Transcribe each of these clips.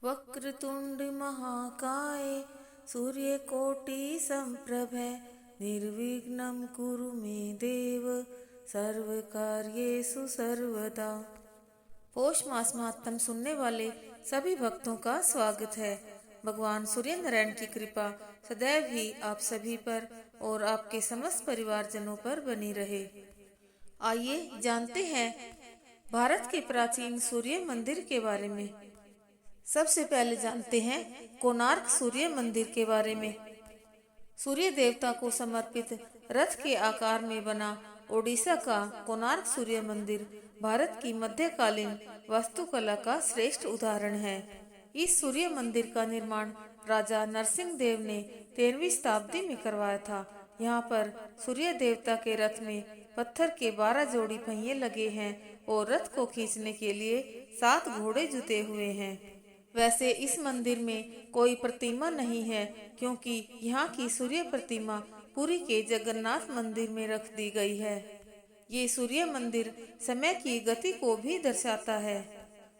वक्रतुंड महाकाय सूर्यकोटि संप्रभ निर्विघ्नं कुरु मे देव सर्वकार्येषु सर्वदा। पौष मास महात्म सुनने वाले सभी भक्तों का स्वागत है। भगवान सूर्य नारायण की कृपा सदैव ही आप सभी पर और आपके समस्त परिवारजनों पर बनी रहे। आइए जानते हैं भारत के प्राचीन सूर्य मंदिर के बारे में। सबसे पहले जानते हैं कोणार्क सूर्य मंदिर के बारे में। सूर्य देवता को समर्पित रथ के आकार में बना ओडिशा का कोणार्क सूर्य मंदिर भारत की मध्यकालीन वास्तुकला का श्रेष्ठ उदाहरण है। इस सूर्य मंदिर का निर्माण राजा नरसिंह देव ने 13वीं शताब्दी में करवाया था। यहाँ पर सूर्य देवता के रथ में पत्थर के 12 जोड़ी पहिए लगे हैं और रथ को खींचने के लिए 7 घोड़े जुते हुए हैं। वैसे इस मंदिर में कोई प्रतिमा नहीं है, क्योंकि यहाँ की सूर्य प्रतिमा पुरी के जगन्नाथ मंदिर में रख दी गई है। ये सूर्य मंदिर समय की गति को भी दर्शाता है।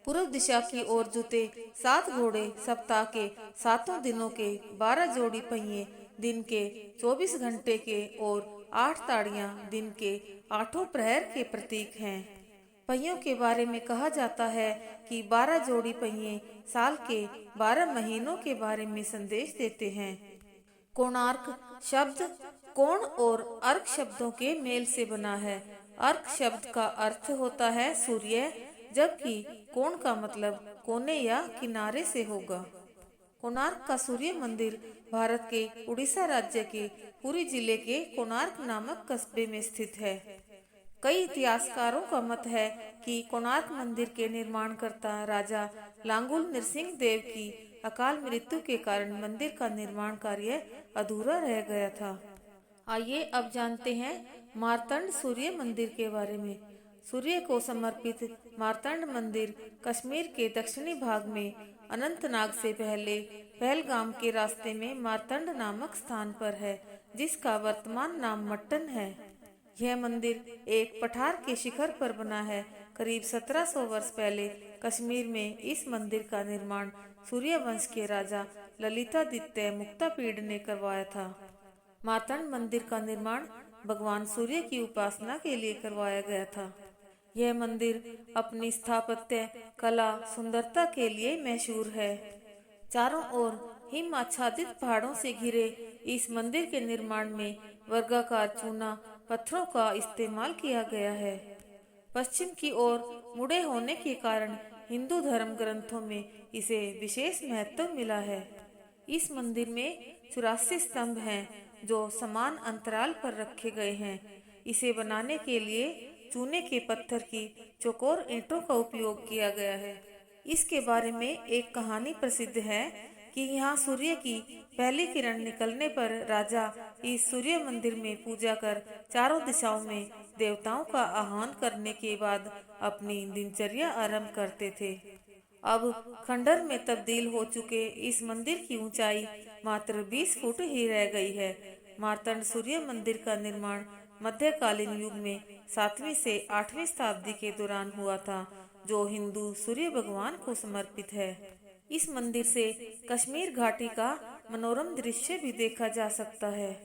पूर्व दिशा की ओर जुते 7 घोड़े सप्ताह के 7 दिनों के 12 जोड़ी पहिए दिन के 24 घंटे के और 8 ताड़ियां दिन के 8 प्रहर के प्रतीक हैं। पहियों के बारे में कहा जाता है कि 12 जोड़ी पहिए साल के 12 महीनों के बारे में संदेश देते हैं। कोणार्क शब्द कोण और अर्क शब्दों के मेल से बना है। अर्क शब्द का अर्थ होता है सूर्य, जबकि कोण का मतलब कोने या किनारे से होगा। कोणार्क का सूर्य मंदिर भारत के उड़ीसा राज्य के पुरी जिले के कोणार्क नामक कस्बे में स्थित है। कई इतिहासकारों का मत है कि कोणार्क मंदिर के निर्माणकर्ता राजा लांगुल नरसिंह देव की अकाल मृत्यु के कारण मंदिर का निर्माण कार्य अधूरा रह गया था। आइए अब जानते हैं मार्तंड सूर्य मंदिर के बारे में। सूर्य को समर्पित मार्तंड मंदिर कश्मीर के दक्षिणी भाग में अनंतनाग से पहले पहलगाम के रास्ते में मार्तंड नामक स्थान पर है, जिसका वर्तमान नाम मट्टन है। यह मंदिर एक पठार के शिखर पर बना है। करीब 1700 वर्ष पहले कश्मीर में इस मंदिर का निर्माण सूर्य वंश के राजा ललितादित्य मुक्तापीड ने करवाया था। मार्तंड मंदिर का निर्माण भगवान सूर्य की उपासना के लिए करवाया गया था। यह मंदिर अपनी स्थापत्य कला सुंदरता के लिए मशहूर है। चारों ओर हिम आच्छादित पहाड़ों से घिरे इस मंदिर के निर्माण में वर्गाकार चूना पत्थरों का इस्तेमाल किया गया है। पश्चिम की ओर मुड़े होने के कारण हिंदू धर्म ग्रंथों में इसे विशेष महत्व मिला है। इस मंदिर में 84 स्तंभ हैं, जो समान अंतराल पर रखे गए हैं। इसे बनाने के लिए चूने के पत्थर की चौकोर ईंटों का उपयोग किया गया है। इसके बारे में एक कहानी प्रसिद्ध है कि यहाँ सूर्य की पहली किरण निकलने पर राजा इस सूर्य मंदिर में पूजा कर चारों दिशाओं में देवताओं का आह्वान करने के बाद अपनी दिनचर्या आरंभ करते थे। अब खंडर में तब्दील हो चुके इस मंदिर की ऊंचाई मात्र 20 फुट ही रह गई है। मार्तंड सूर्य मंदिर का निर्माण मध्यकालीन युग में 7वीं से 8वीं शताब्दी के दौरान हुआ था, जो हिंदू सूर्य भगवान को समर्पित है। इस मंदिर से कश्मीर घाटी का मनोरम दृश्य भी देखा जा सकता है।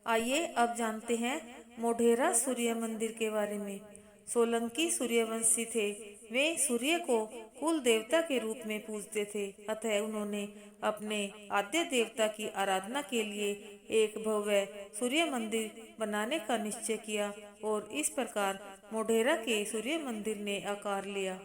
आइए अब जानते हैं मोढेरा सूर्य मंदिर के बारे में। सोलंकी सूर्यवंशी थे। वे सूर्य को कुल देवता के रूप में पूजते थे, अतः उन्होंने अपने आद्य देवता की आराधना के लिए एक भव्य सूर्य मंदिर बनाने का निश्चय किया और इस प्रकार मोढेरा के सूर्य मंदिर ने आकार लिया।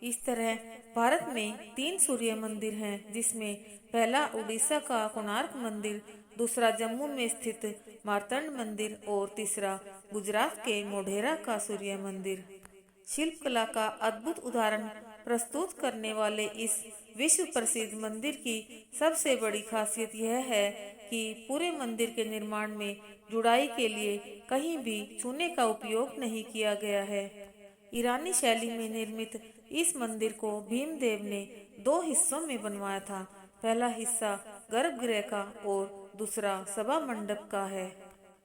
इस तरह भारत में 3 सूर्य मंदिर हैं, जिसमें पहला उड़ीसा का कोणार्क मंदिर, दूसरा जम्मू में स्थित मार्तंड मंदिर और तीसरा गुजरात के मोढेरा का सूर्य मंदिर। शिल्प कला का अद्भुत उदाहरण प्रस्तुत करने वाले इस विश्व प्रसिद्ध मंदिर की सबसे बड़ी खासियत यह है कि पूरे मंदिर के निर्माण में जुड़ाई के लिए कहीं भी चूने का उपयोग नहीं किया गया है। ईरानी शैली में निर्मित इस मंदिर को भीमदेव ने 2 हिस्सों में बनवाया था। पहला हिस्सा गर्भगृह का और दूसरा सभा मंडप का है।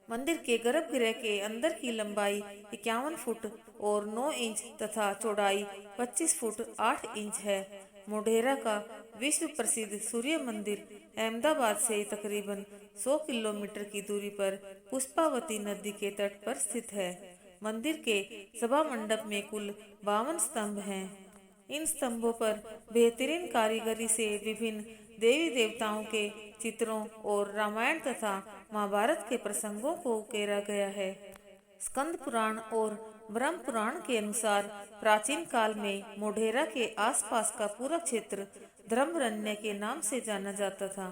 मंदिर के गर्भगृह के अंदर की लंबाई 51 फुट और 9 इंच तथा चौड़ाई 25 फुट 8 इंच है। मोढेरा का विश्व प्रसिद्ध सूर्य मंदिर अहमदाबाद से तकरीबन 100 किलोमीटर की दूरी पर पुष्पावती नदी के तट पर स्थित है। मंदिर के सभा मंडप में कुल 52 स्तंभ हैं। इन स्तंभों पर बेहतरीन कारीगरी से विभिन्न देवी देवताओं के चित्रों और रामायण तथा महाभारत के प्रसंगों को उकेरा गया है। स्कंद पुराण और ब्रह्म पुराण के अनुसार प्राचीन काल में मोढेरा के आसपास का पूरा क्षेत्र धर्मरण्य के नाम से जाना जाता था।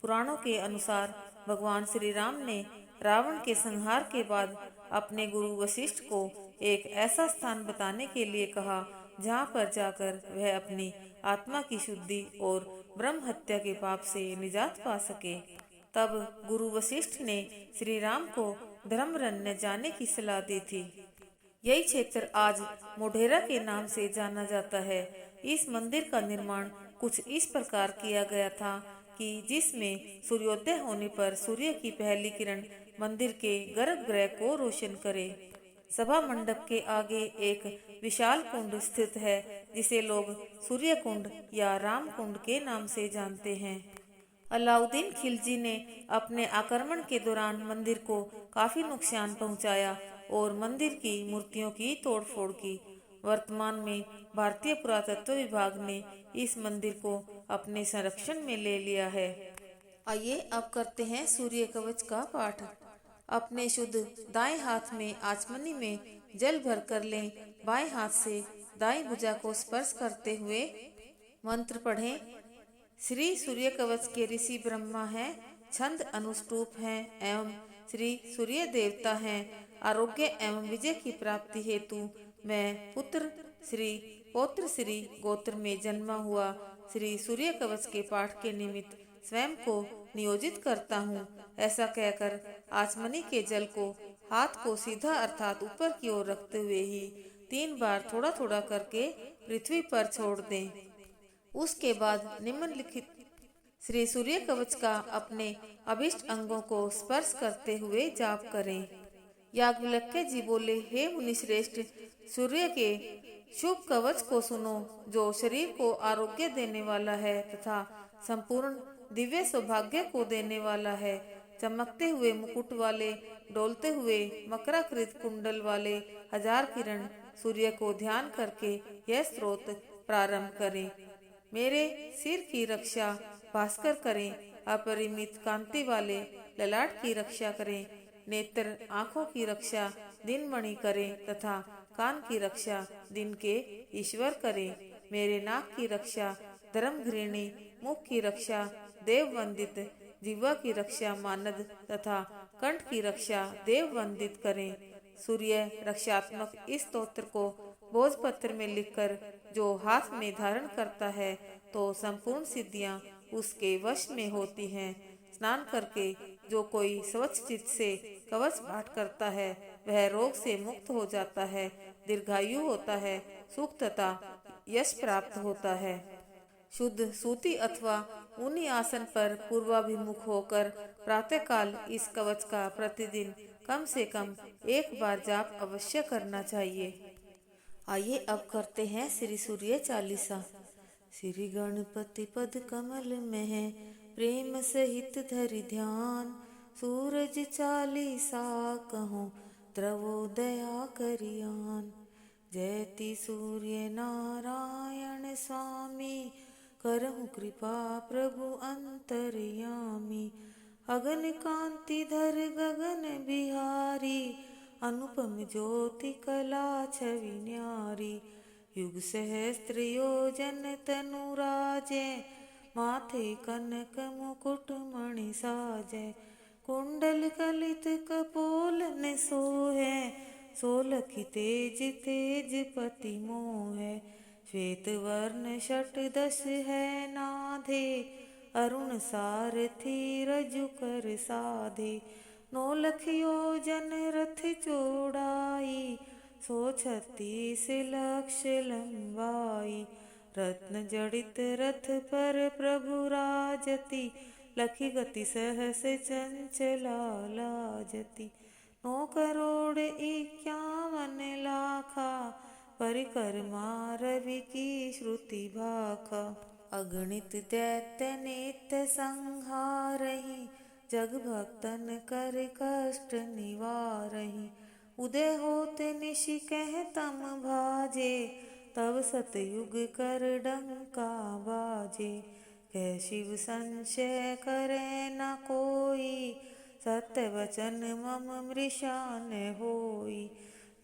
पुराणों के अनुसार भगवान श्री राम ने रावण के संहार के बाद अपने गुरु वशिष्ठ को एक ऐसा स्थान बताने के लिए कहा जहाँ पर जाकर वह अपनी आत्मा की शुद्धि और ब्रह्म हत्या के पाप से निजात पा सके। तब गुरु वशिष्ठ ने श्री राम को धर्मरण्य जाने की सलाह दी थी। यही क्षेत्र आज मोढेरा के नाम से जाना जाता है। इस मंदिर का निर्माण कुछ इस प्रकार किया गया था कि जिसमें सूर्योदय होने पर सूर्य की पहली किरण मंदिर के गर्भगृह को रोशन करे। सभा मंडप के आगे एक विशाल कुंड स्थित है जिसे लोग सूर्य कुंड या राम कुंड के नाम से जानते हैं। अलाउद्दीन खिलजी ने अपने आक्रमण के दौरान मंदिर को काफी नुकसान पहुंचाया और मंदिर की मूर्तियों की तोड़फोड़ की। वर्तमान में भारतीय पुरातत्व विभाग ने इस मंदिर को अपने संरक्षण में ले लिया है। आइए अब करते हैं सूर्य कवच का पाठ। अपने शुद्ध दाएं हाथ में आचमनी में जल भर कर लें। बाएं हाथ से दाएं भुजा को स्पर्श करते हुए मंत्र पढ़ें। श्री सूर्य कवच के ऋषि ब्रह्मा हैं, छंद अनुष्टुप हैं एवं श्री सूर्य देवता हैं। आरोग्य एवं विजय की प्राप्ति हेतु मैं पुत्र श्री पौत्र श्री गोत्र में जन्मा हुआ श्री सूर्य कवच के पाठ के निमित्त स्वयं को नियोजित करता हूँ। ऐसा कहकर आचमनी के जल को हाथ को सीधा अर्थात ऊपर की ओर रखते हुए ही 3 बार थोड़ा थोड़ा करके पृथ्वी पर छोड़ दें। उसके बाद निम्नलिखित श्री सूर्य कवच का अपने अभिष्ट अंगों को स्पर्श करते हुए जाप करें। याज्ञवल्क्य जी बोले, हे मुनि श्रेष्ठ, सूर्य के शुभ कवच को सुनो जो शरीर को आरोग्य देने वाला है तथा संपूर्ण दिव्य सौभाग्य को देने वाला है। चमकते हुए मुकुट वाले, डोलते हुए मकराकृत कुंडल वाले 1000 किरण सूर्य को ध्यान करके यह स्तोत्र प्रारंभ करें। मेरे सिर की रक्षा भास्कर करें, अपरिमित कांति वाले ललाट की रक्षा करें, नेत्र आँखों की रक्षा दिनमणि करें तथा कान की रक्षा दिन के ईश्वर करें। मेरे नाक की रक्षा धर्म घृणी, मुख की रक्षा देव वंदित, जिह्वा की रक्षा मानद तथा कंठ की रक्षा देव वंदित करें। सूर्य रक्षात्मक इस स्तोत्र को भोजपत्र में लिखकर जो हाथ में धारण करता है तो संपूर्ण सिद्धियां उसके वश में होती हैं। स्नान करके जो कोई स्वच्छ चित्त से कवच पाठ करता है वह रोग से मुक्त हो जाता है, दीर्घायु होता है, सुख तथा यश प्राप्त होता है। शुद्ध सूती अथवा ऊनी आसन पर पूर्वाभिमुख होकर प्रातःकाल इस कवच का प्रतिदिन कम से कम 1 बार जाप अवश्य करना चाहिए। आइए अब करते हैं श्री सूर्य चालीसा। श्री गणपति पद कमल में है, प्रेम सहित धरि ध्यान। सूरज चालीसा कहूँ, द्रवो दया करियान। जयति सूर्य नारायण स्वामी, करहु कृपा प्रभु अंतर्यामी। अगन कांति धर गगन बिहारी, अनुपम ज्योति कला छवि न्यारी। युग सहस्त्र योजन तनु राजे, माथे कनक मुकुट मणि साजे। कुंडल कलित कपोलन सोहे, सोलखि तेज तेज पति मोहे। श्वेत वर्ण षट 10 है नाधे, अरुण सारथी रजु कर साधे। 9 लख योजन रथ चौड़ाई, 136 लक्ष लंबाई। रत्न जड़ित रथ पर प्रभु राजति, लखि गति सहस चंचला लाजति। 9 करोड़ 51 लाखा, परिकरमा रवि की श्रुति भाखा। अगणित दैत्य नित्य संहारहि, जग भक्तन कर कष्ट निवारहि। उदय होते निशि कह तम भाजे, तब सतयुग कर डंका बाजे। कह शिव संशय करे न कोई, सत्य वचन मम मृषा न होई।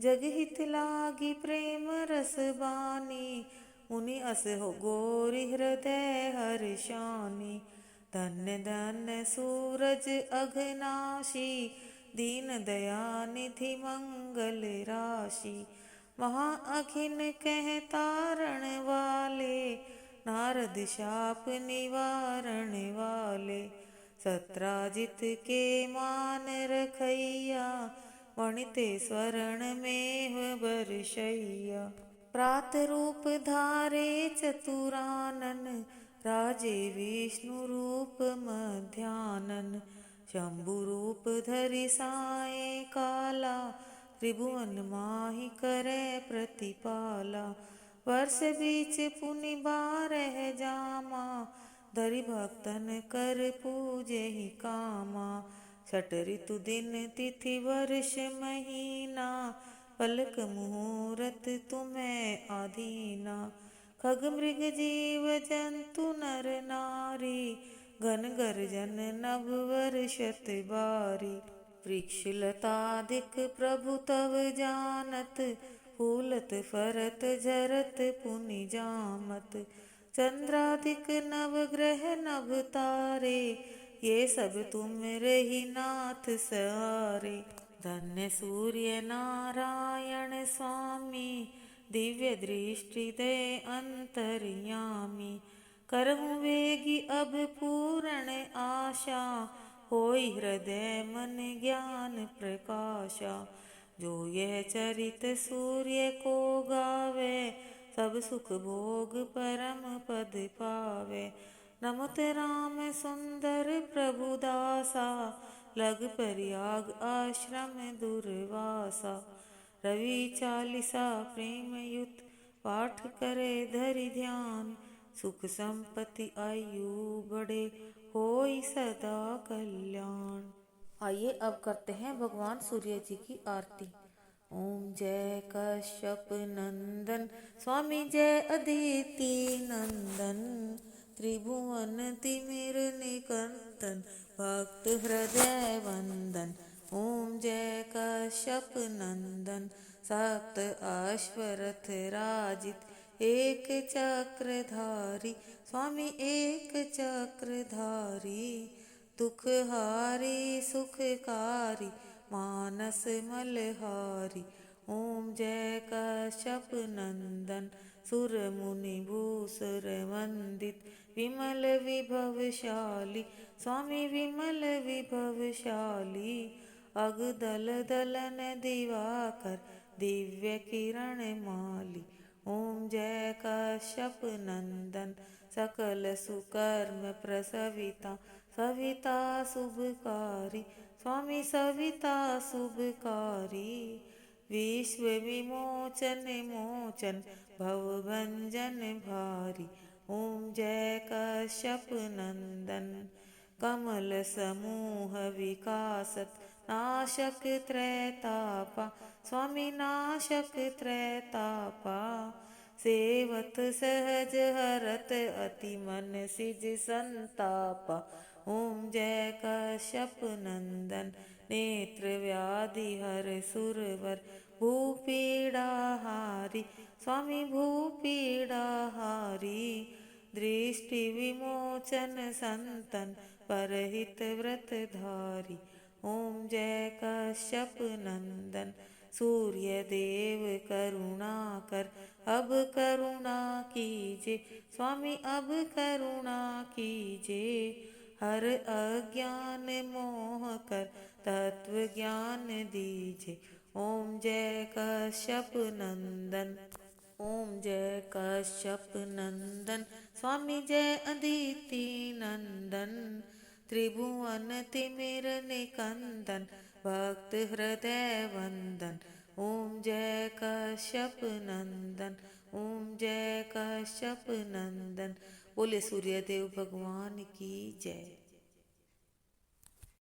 जग हित लागी प्रेम रस बानी, मुनि अस हो गोरी हृदय हर्षानी। धन्य धन्य सूरज अघनाशी, दीन दयानिधि मंगल राशि। महा अखिन कह तारण वाले, नारद शाप निवारण वाले। सत्राजित के मान रखैया, वणिते स्वर्ण में बरशैया। प्रात रूप धारे चतुरानन, राजे विष्णु रूप मध्यानन। शंभु रूप धरि साय काला, त्रिभुवन माहि करे प्रतिपाला। वर्ष बीच पुनि बारह जामा, धरि भक्तन कर पूजे ही कामा। छठ ऋतु दिन तिथि वर्ष महीना, पलक मुहूर्त तुम्हें आधीना। खग मृग जीव जंतु नर नारी, घन गर्जन नभ वर्षत बारी। वृक्ष लतादिक प्रभु तव जानत, फूलत फरत झरत पुनि जामत। चंद्रादिक नव ग्रह नभ तारे, ये सब तुम रही नाथ सहारे। धन्य सूर्य नारायण स्वामी, दिव्य दृष्टि दे अंतर्यामी। करहूँ वेगी अब पूर्ण आशा, होई हृदय मन ज्ञान प्रकाशा। जो यह चरित सूर्य को गावे, सब सुख भोग परम पद पावे। नमत राम सुंदर प्रभु दासा, लग परियाग आश्रम दुर्वासा। रवि चालीसा प्रेम युत पाठ करे धरि ध्यान, सुख संपत्ति आयु बढ़े होई सदा कल्याण। आइए अब करते हैं भगवान सूर्य जी की आरती। ओम जय कश्यप नंदन स्वामी जय अदिति नंदन, त्रिभुवन तिमिर निकंदन भक्त हृदय वंदन। ओम जय कश्यप नंदन सप्त अश्वरथ राजित, एक चक्रधारी स्वामी एक चक्रधारी। दुखहारी सुखकारी मानस मलहारी। ओम जय कश्यप नंदन सुर मुनि भूसुर वंदित, विमल विभवशाली स्वामी विमल विभवशाली। अग दल दलन दिवाकर दिव्य किरण माली। ओम जय कश्यप नंदन सकल सुकर्म प्रसविता, सविता शुभकारी स्वामी सविता शुभकारी। विश्व विमोचन मोचन भवभंजन भारी। ओम जय कश्यप नंदन कमल समूह विकासत, नाशक त्रैतापा स्वामी नाशक त्रैतापा। सेवत सहज हरत अति मन सिज संतापा। ओम जय कश्यप नंदन नेत्र व्याधि हर सुरवर, भूपीड़ा हारी स्वामी भूपीड़ा हारी। दृष्टि विमोचन संतन परहित व्रत धारी। ओम जय कश्यप नंदन सूर्य देव करुणा कर, अब करुणा कीजे स्वामी अब करुणा कीजे। हर अज्ञान मोह कर तत्व ज्ञान दीजे। ओम जय कश्यप नंदन ओम जय कश्यप नंदन स्वामी जय अदिति नंदन। त्रिभुवन तिमिर निकंदन भक्त हृदय वंदन। ओम जय कश्यप नंदन, ओम जय कश्यप नंदन। बोले सूर्यदेव भगवान की जय।